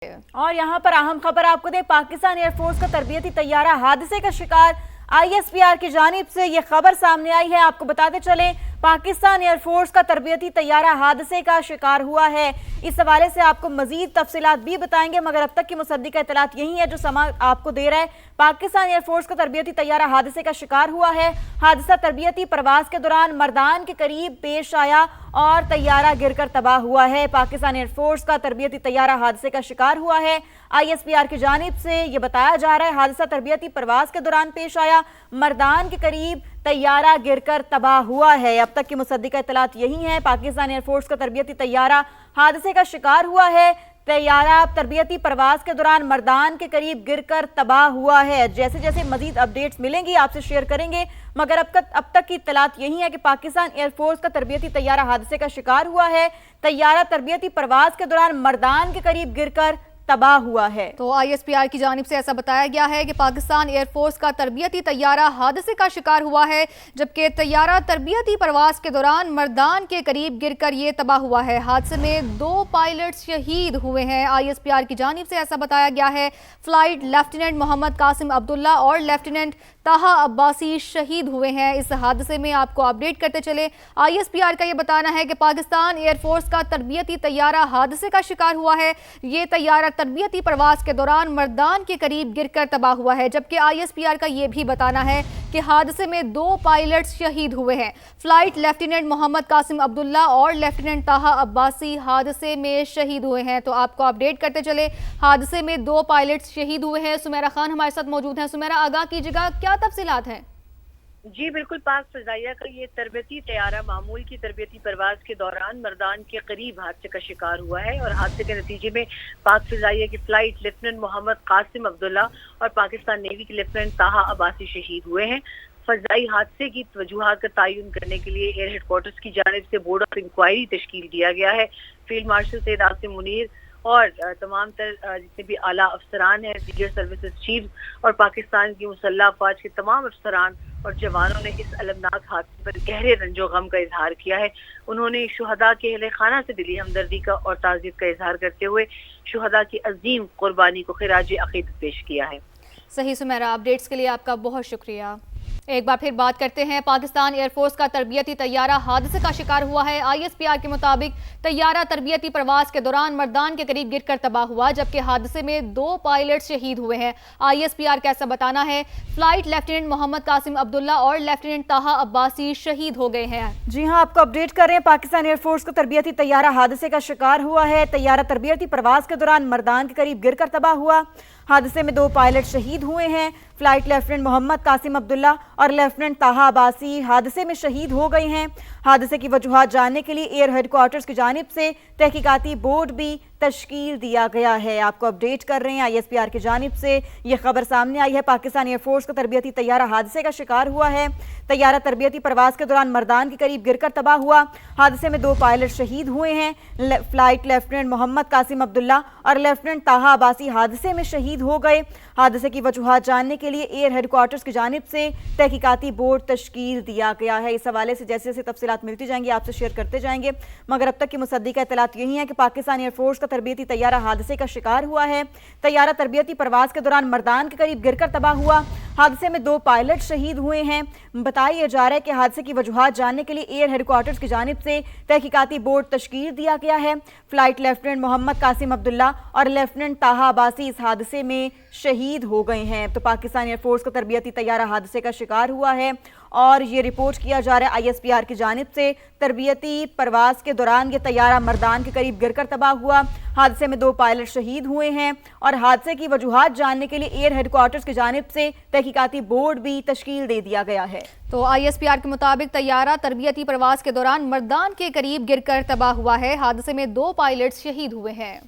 और यहाँ पर अहम खबर आपको दें, पाकिस्तान एयरफोर्स का तरबियती तैयारा हादसे का शिकार। ISPR की जानिब से ये खबर सामने आई है। आपको बताते चलें, पाकिस्तान एयरफोर्स का तरबियती तैयारा हादसे का शिकार हुआ है। इस हवाले से आपको मजीद तफसीलात भी बताएंगे, मगर अब तक की मुसद्दिका इत्तलात यही है जो समा आपको दे रहा है। पाकिस्तान एयरफोर्स का तरबियती तैयारा हादसे का शिकार हुआ है। हादसा तरबियती प्रवास के दौरान मर्दान के करीब पेश आया और तैयारा गिरकर तबाह हुआ है। पाकिस्तान एयरफोर्स का तरबियती तैयारा हादसे का शिकार हुआ है। ISPR की जानिब से ये बताया जा रहा है, हादसा तरबियती प्रवास के दौरान पेश आया, मर्दान के करीब तैयारा गिरकर तबाह हुआ है। अब तक की मुसद्दिका इत्तलात यही है। पाकिस्तान एयरफोर्स का तरबियती तैयारा हादसे का शिकार हुआ है। तैयारा तरबियती प्रवास के दौरान मर्दान के करीब गिरकर तबाह हुआ है। जैसे जैसे मजीद अपडेट्स मिलेंगी आपसे शेयर करेंगे, मगर अब तक की इत्तलात यही है कि पाकिस्तान एयरफोर्स का तरबियती तैयारा हादसे का शिकार हुआ है। तैयारा तरबियती प्रवास के दौरान मर्दान के करीब गिरकर तबाह हुआ है। तो ISPR की जानिब से ऐसा बताया गया है कि पाकिस्तान एयरफोर्स का तरबियती तैयारा हादसे का शिकार हुआ है, जबकि तैयारा तरबियती प्रवास के दौरान मर्दान के करीब गिरकर ये तबाह हुआ है। हादसे में 2 पायलट्स शहीद हुए हैं। ISPR की जानिब से ऐसा बताया गया है। फ्लाइट लेफ्टिनेंट मोहम्मद कासिम अब्दुल्ला और लेफ्टिनेंट ताहा अब्बासी शहीद हुए हैं। इस हादसे में आपको अपडेट करते चले, ISPR का ये बताना है कि पाकिस्तान एयरफोर्स का तरबियती तैयारा हादसे का शिकार हुआ है। ये तैयारा तरबियती प्रवास के दौरान मर्दान के करीब गिरकर तबाह हुआ है, जबकि ISPR का ये भी बताना है कि हादसे में 2 पायलट्स शहीद हुए हैं। फ्लाइट लेफ्टिनेंट मोहम्मद कासिम अब्दुल्ला और लेफ्टिनेंट ताहा अब्बासी हादसे में शहीद हुए हैं। तो आपको अपडेट करते चले, हादसे में 2 पायलट्स शहीद हुए हैं। सुमेरा खान हमारे साथ मौजूद हैं। सुमेरा, आगाह कीजिएगा, क्या तफसीलात हैं? जी बिल्कुल, पाक फ़ज़ाइया का ये तरबियती तैयारा मामूल की तरबियती परवाज के दौरान मर्दान के करीब हादसे का शिकार हुआ है और हादसे के नतीजे में पाक फ़ज़ाइया की फ्लाइट लेफ्टिनेंट मोहम्मद कासिम अब्दुल्ला और पाकिस्तान नेवी के लेफ्टिनेंट ताहा अब्बासी शहीद हुए हैं। फ़ज़ाई हादसे की वजूहात का तयन करने के लिए एयर हेडक्वार्टर्स की जानिब से बोर्ड ऑफ इंक्वायरी तश्कील दिया गया है। फील्ड मार्शल सैयद आसिम मुनीर और तमाम जितने भी आला अफसरान हैं, दीगर सर्विसेज चीफ और पाकिस्तान की मुसल्लह अफवाज के तमाम अफसरान और जवानों ने इस अलमनाक हादसे पर गहरे रंजो गम का इजहार किया है। उन्होंने शुहदा के अहले खाना से दिली हमदर्दी का और ताज़ियत का इजहार करते हुए शुहदा की अजीम कुर्बानी को खिराज अकीदत पेश किया है। सही सुमेरा, अपडेट्स के लिए आपका बहुत शुक्रिया। एक बार फिर बात करते हैं, पाकिस्तान एयरफोर्स का तरबियती तैयारा हादसे का शिकार हुआ है। ISPR के मुताबिक तैयारा तरबियती प्रवास के दौरान मर्दान के करीब गिरकर तबाह हुआ, जबकि हादसे में 2 पायलट शहीद हुए हैं। ISPR का ऐसा बताना है। फ्लाइट लेफ्टिनेंट मोहम्मद कासिम अब्दुल्ला और लेफ्टिनेंट ताहा अब्बासी शहीद हो गए हैं। जी हाँ, आपको अपडेट कर रहे हैं, पाकिस्तान एयरफोर्स का तरबियती तैयारा हादसे का शिकार हुआ है। तैयारा तरबियती प्रवास के दौरान मर्दान के करीब गिरकर तबाह हुआ। हादसे में 2 पायलट शहीद हुए हैं। फ्लाइट लेफ्टिनेंट मोहम्मद कासिम अब्दुल्ला और लेफ्टिनेंट ताहा अब्बासी हादसे में शहीद हो गए हैं। हादसे की वजूहात जानने के लिए एयर हेडक्वार्टर्स की जानिब से तहकीकाती बोर्ड भी तश्कील दिया गया है। आपको अपडेट कर रहे हैं, ISPR की जानिब से यह खबर सामने आई है। पाकिस्तान एयरफोर्स का तरबियती तैयारा हादसे का शिकार हुआ है। तैयारा तरबियती प्रवास के दौरान मर्दान के करीब गिरकर तबाह हुआ। हादसे में 2 पायलट शहीद हुए हैं। फ्लाइट लेफ्टिनेंट मोहम्मद कासिम अब्दुल्ला और लेफ्टिनेंट ताहा अब्बासी हादसे में शहीद हो गए। हादसे की वजूहात जानने के लिए एयर हेडक्वार्टर्स की जानिब से तहकीकाती बोर्ड तश्कील दिया गया है। इस हवाले से जैसे जैसे तफसीलात मिलती जाएंगी आपसे शेयर करते जाएंगे, मगर अब तक की मुसद्दिका इत्तलात यही है कि पाकिस्तान एयरफोर्स का तरबियती तैयारा हादसे का शिकार हुआ है। तैयारा तरबियती प्रवास के दौरान मर्दान के करीब गिरकर तबाह हुआ। हादसे में 2 पायलट शहीद हुए हैं। बताया जा रहा है कि हादसे की वजूहात जानने के लिए एयर हेडक्वार्टर्स की जानिब से तहकीकाती बोर्ड तश्कील दिया गया है। फ्लाइट लेफ्टिनेंट मोहम्मद कासिम अब्दुल्ला और लेफ्टिनेंट ताहा अब्बासी इस हादसे में शहीद हो गए हैं। तो पाकिस्तान एयरफोर्स का तरबियती तैयारा हादसे का शिकार हुआ है और ये रिपोर्ट किया जा रहा है ISPR की जानिब से। तरबियती प्रवास के दौरान ये तैयारा मर्दान के करीब गिरकर तबाह हुआ। हादसे में 2 पायलट शहीद हुए हैं और हादसे की वजूहात जानने के लिए एयर हेडक्वार्टर्स की जानिब से तहकीकाती बोर्ड भी तश्कील दे दिया गया है। तो ISPR के मुताबिक तैयारा तरबियती प्रवास के दौरान मर्दान के करीब गिरकर तबाह हुआ है। हादसे में 2 पायलट शहीद हुए हैं।